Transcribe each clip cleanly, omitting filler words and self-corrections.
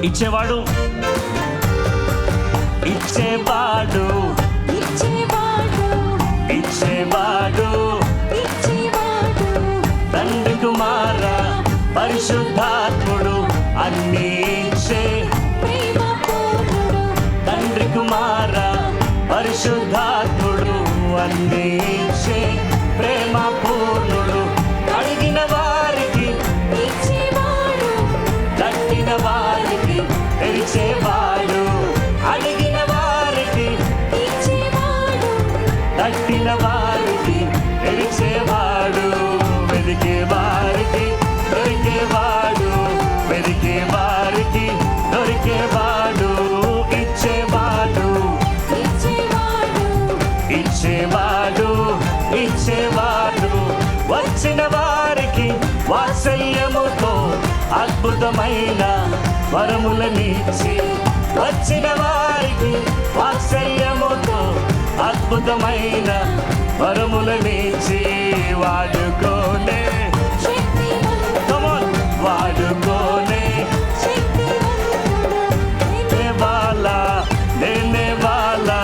ఇచ్చేవాడు ఇచ్చేవాడు ఇచ్చేవాడు ఇచ్చేవాడు ఇచ్చేవాడు తండ్రి కుమార పరిశుద్ధాత్ముడు అన్నీ ఇచ్చే ప్రేమ పూర్ణుడు తండ్రి కుమార పరిశుద్ధాత్ముడు అన్నీ ఇచ్చే ప్రేమ పూర్ణుడు అడిగిన వారికి ఇచ్చేవాడు తట్టిన వారికి తెరిచేవాడు అడిగిన వారికి ఇచ్చేవాడు తట్టిన వారికి తెరిచేవాడు వెదికే వారికి దొరికేవాడు వెదికే వారికి దొరికేవాడు ఇచ్చేవాడు ఇచ్చేవాడు ఇచ్చేవాడు ఇచ్చేవాడు వచ్చిన వారికి వాత్సల్యముతో అద్భుతమైన వరములనిచ్చి వచ్చిన వారికి వాత్సల్యముతో అద్భుతమైన వరములనిచ్చి వాడుకోనే శక్తివంతుడు Come on. వాడుకోనే శక్తివంతుడు देने वाला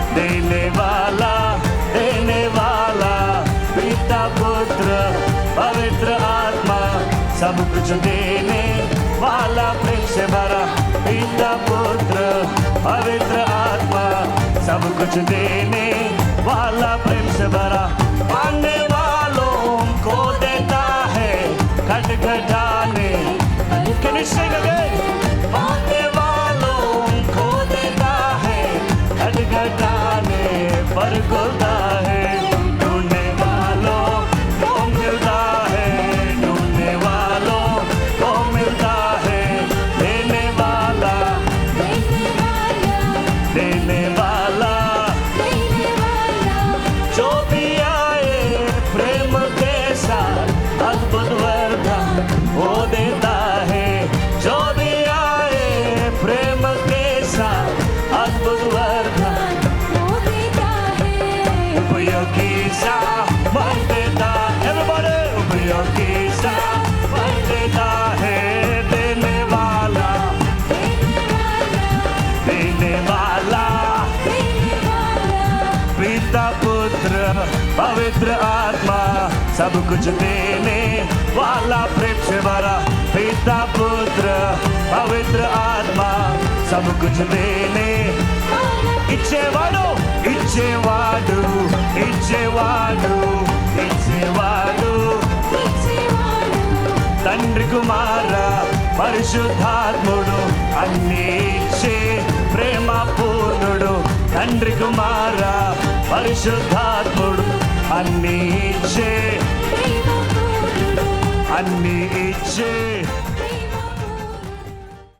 देने वाला देने वाला पिता पुत्र पवित्र आत्मा सब कुछ देने वाला प्रेम से भरा पिता पुत्र पवित्र आत्मा सब कुछ देने वाला प्रेम से भरा पाने वालों को देता है खटखटाने Can you sing again? पाने वालों को देता है खटखटाने पर खुलता है ढूंढने वालों को मिलता है ढूंढने वालों को मिलता है देने वाला देने वाला जो भी आए प्रेम के साथ अद्भुत वरदान वो देता है जो भी आए प्रेम के साथ अद्भुत वरदान वो देता है उपयोगी सा मन देता everybody उपयोगी सा मन देता है देने वाला देने वाला पिता पुत्र पवित्र आत्मा सब कुछ देने वाला प्रेम से भरा पिता पुत्र पवित्र आत्मा सब कुछ देने इच्छेवाడు इच्छेवाడు इच्छेवाడు इच्छेवाడు తండ్రి కుమార పరిశుద్ధాత్ముడు అన్నీ ఇచ్చే ప్రేమ పూర్ణుడు తండ్రి కుమార పరిశుద్ధాత్ముడు అన్నీ ఇచ్చే